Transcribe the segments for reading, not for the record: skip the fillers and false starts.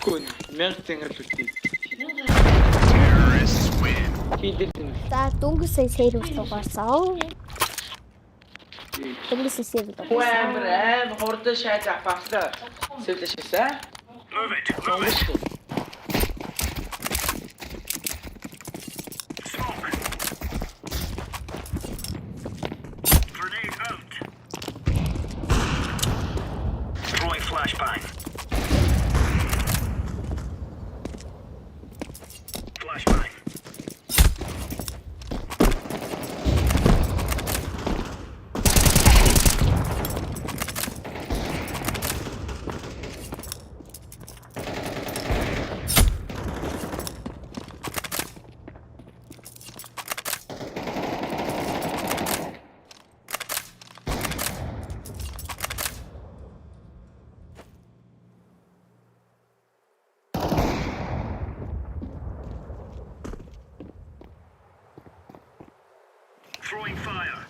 Үгүй 1000 тенге л үлдээ. Хийдэл тэнэ. За дөнгөсөө сервер дугаарсан. Дөнгөсөө сервер дугаарсан. Амар хурдан шааж авахлаа. Сэвлэшээсээ. Move it. Move it. Smoke. Grenade out. Throwing flashbang. Flashbang. Throwing fire.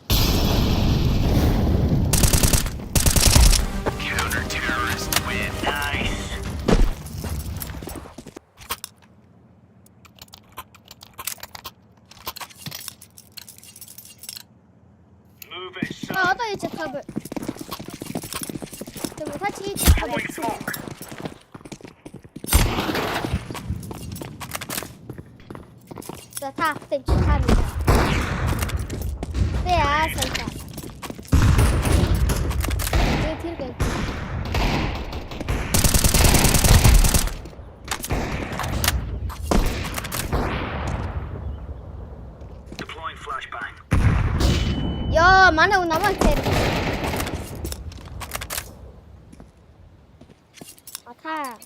Counter-terrorist win. Nice. Move it, son. 아, 어떤 이제 탑을. 그럼 다시 이제 탑을. Throwing smoke. 자, 탑, 땡, 탑이다. 야, 살짝. 이거 들게. Deploying flashbang. 야, 만화 나만 돼. 아, 타.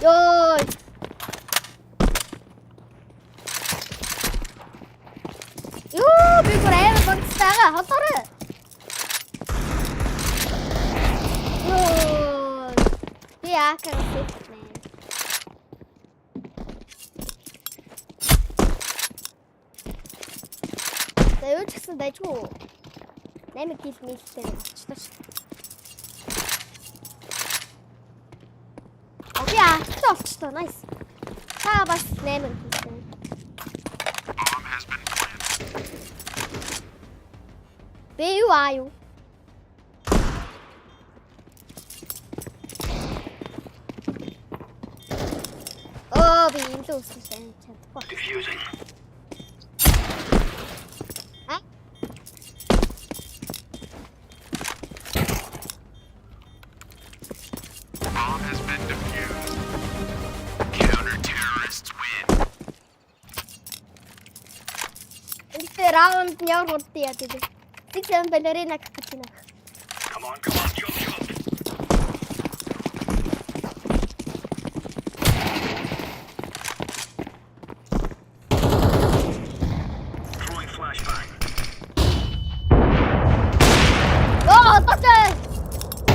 요. 요, 밀고 라이브 벙스다가 헛터를. 요. 이 아까 그랬네. 나 이거 책상 내줘. 내면 기스 미스 때려. 진짜. 야, 진짜 나이스. 잡았어, 내면 기스. Bomb has been planted. 왜 와요? 민소스 센터. Diffusing. 아? Bomb has been defused. Counter-terrorists win. 이때 라운드 열 어때야 되지? 지금 ballerina 같이나. Come on, jump, jump. Throwing flashbang. 어떡해!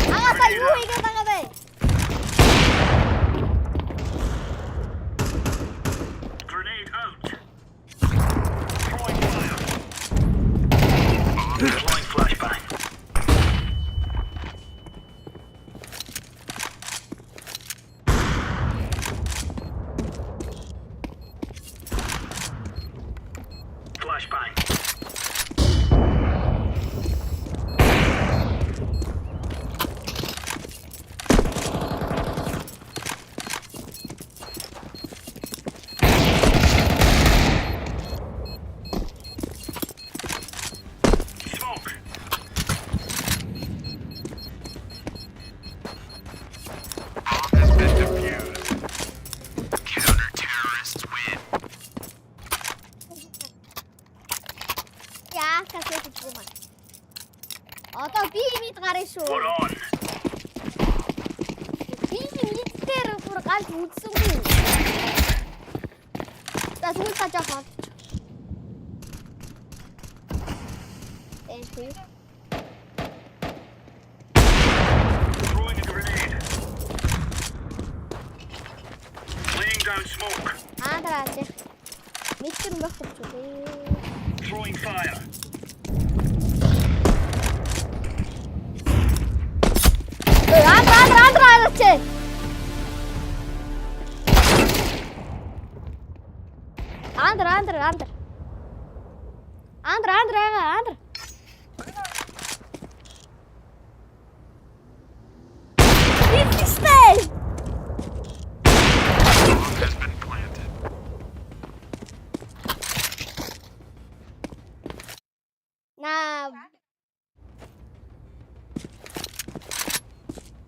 나가다 이거 나가네. Grenade out. Throwing fire. Deploying flashbang. Flashbang. Smoke. Bomb has been defused. Counter-terrorists win. 야, 가서 죽어만. 또 비밀 가래쇼. Put on. 비밀 밑에를 돌아갈 못 쓰고. 나 돌 따자가. 땡큐. Throwing a grenade. down smoke. Аадраач. Мэдэр юм багч үү. Throwing fire. Аадраач. Андр. Стей. Has been planted. На.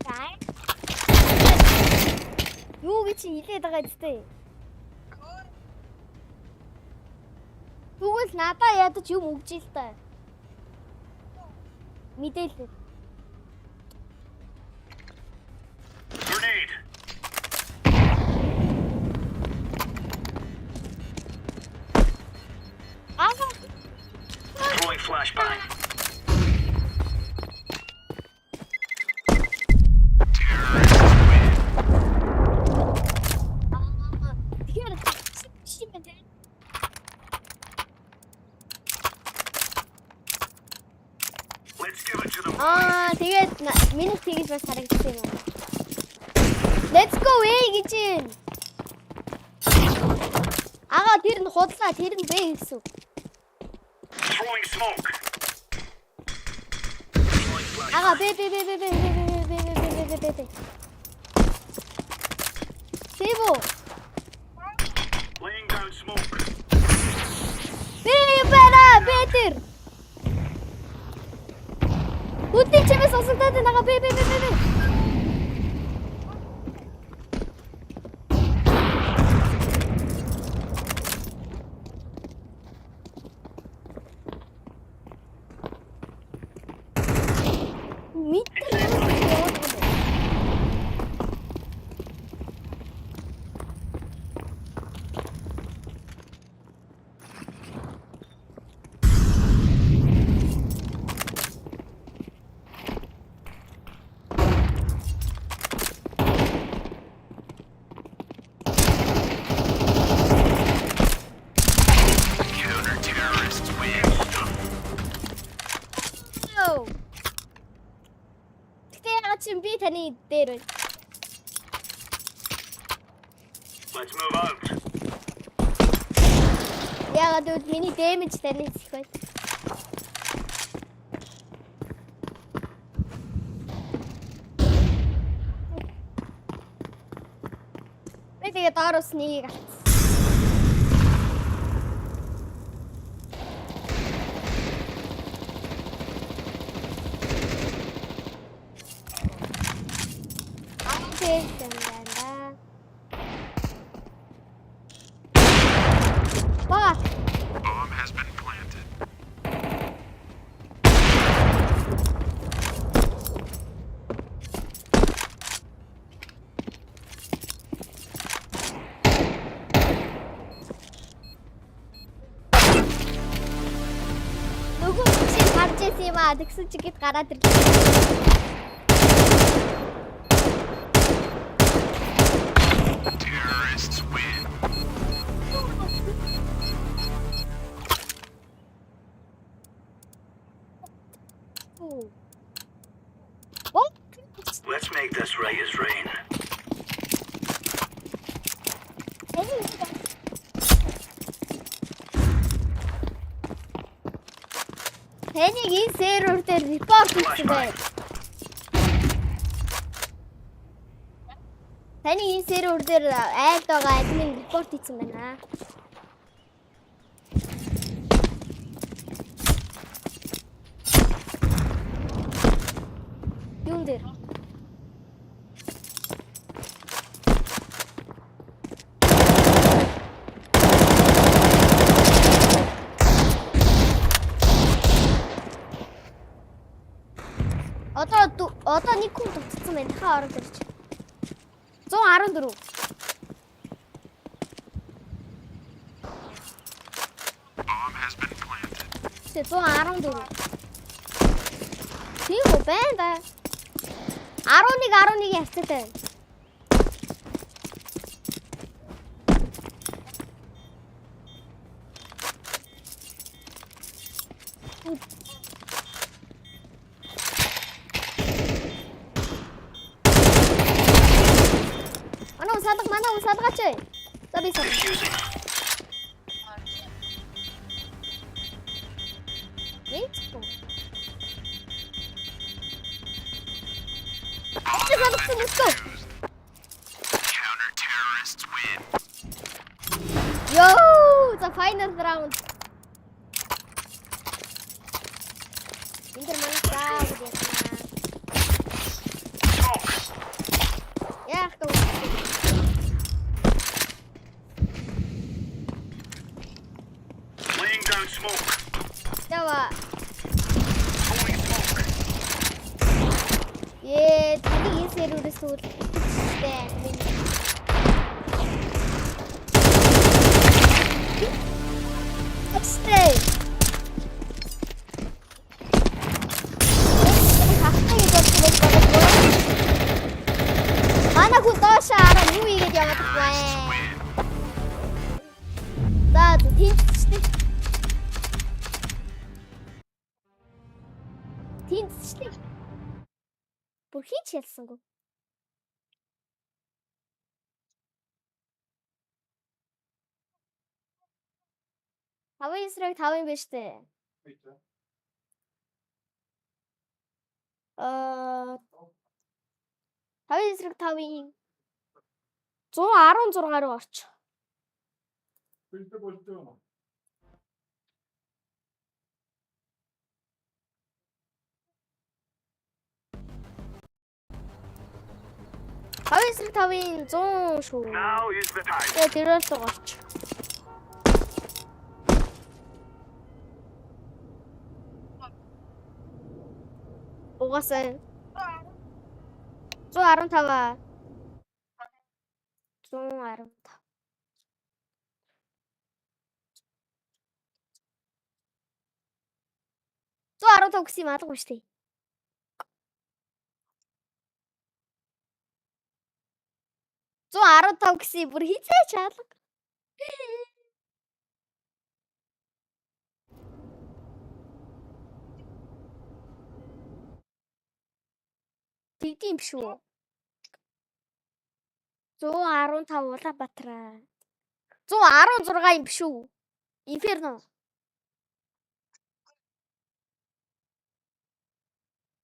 Тай. Юу гэж хэлээд байгаа зү? Тэгвэл надаа ядаж юм өгч ил та. Мэдээлэл. Grenade. Throwing flashbang. Terrorists win. Let's give it to them. Тэгээд минут тэгж бас харагдсан юм. Let's go гэж юм. Тэр нь худлаа, тэр нь бэ гэсэн. Throwing smoke. Бе. Сэво. Laying down smoke. Бетер. Үгүй чимээс осолдоод байгаа бе. Counter-terrorists win. Тэгтээ би таны дээр байна. Let's move out. Яагаад миний дэмэж таны их байна. Би тэгээ доороос нэг авчихсан. Bomb has been planted. Нөгөө чи харж байсан юм аа тэгсэн чи гээд гараад ирлээ. Terrorists win. Let's make this right as rain. Тэнийг энэ сервер дээр репорт хийсэн бай. Таны энэ сервер дээр айлд байгаа админ репорт хийсэн байна. Юун дээр? Одоо нэг хүн төгссөн байна. Дахиад ороод ирж. 114. Bomb has been planted. 114. Тийм үү байна да. 11 явцтай. салгаач. За би салгаач. Defusing. Let's go. Let's go. Counter terrorists win. Yo, the final round. Интер манай заа гэж ясна. Smoke. Яах вэ? Laying down smoke. Ява. Throwing smoke. Таны энэ серверээс үл дээ. Stay. Манай хүн доошоо юу ийгээд яваад байна. За тэнцчтэй. Тэнцчтэй. Бүр хинч ялсангүй. Тавын эсрэг 5 юм байна штэ. Тавын эсрэг 5-ын 116 руу орч. Билдэг болтой. 5-5-ын 100 шүү. Now is the time. Тэгээ тэрээр дугаарч. Угаасаа 115. 115. 115 гэсэн юм алга шүү дээ. 115 гэсэн бүр хизээч алга. Тэгдэм биш үү? 115 Улаанбаатар. 116 юм биш үү? Инферно.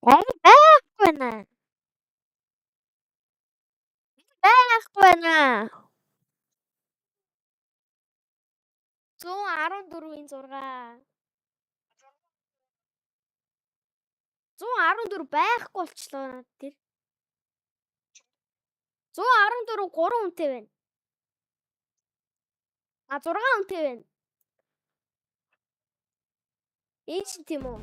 Байхгүй наа. Байхгүй наа. 114-ийн 6. 114 байхгүй болчлоо над тэр. 114 3 үнэтэй байна. 6 үнэтэй байна. Энэ ч тийм үү?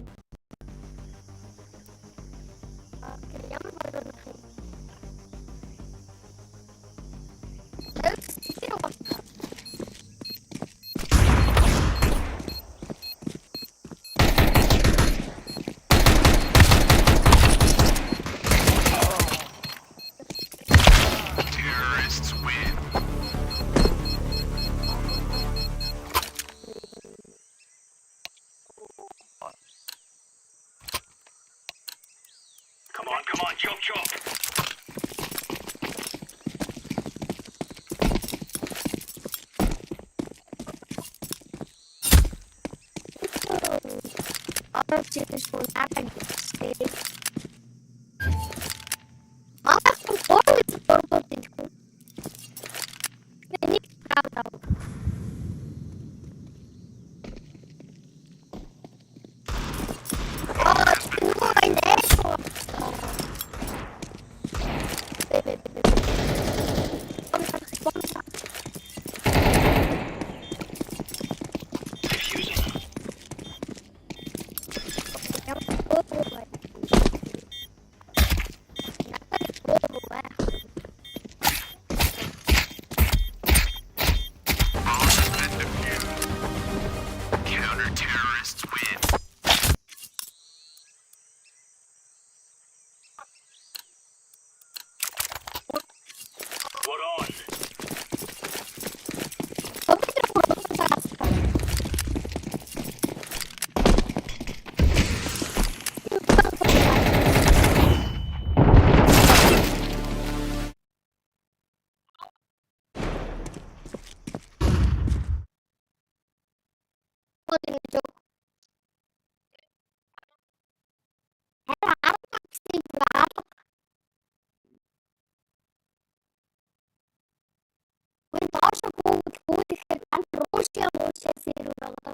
Ямар бодож байна? Terrorists win. Come on, chop chop. Opportunities for advancing. Mama com forma de porco. Nem nada. Defusing. тэгэхээр ганц Russia сэрүүн байгаа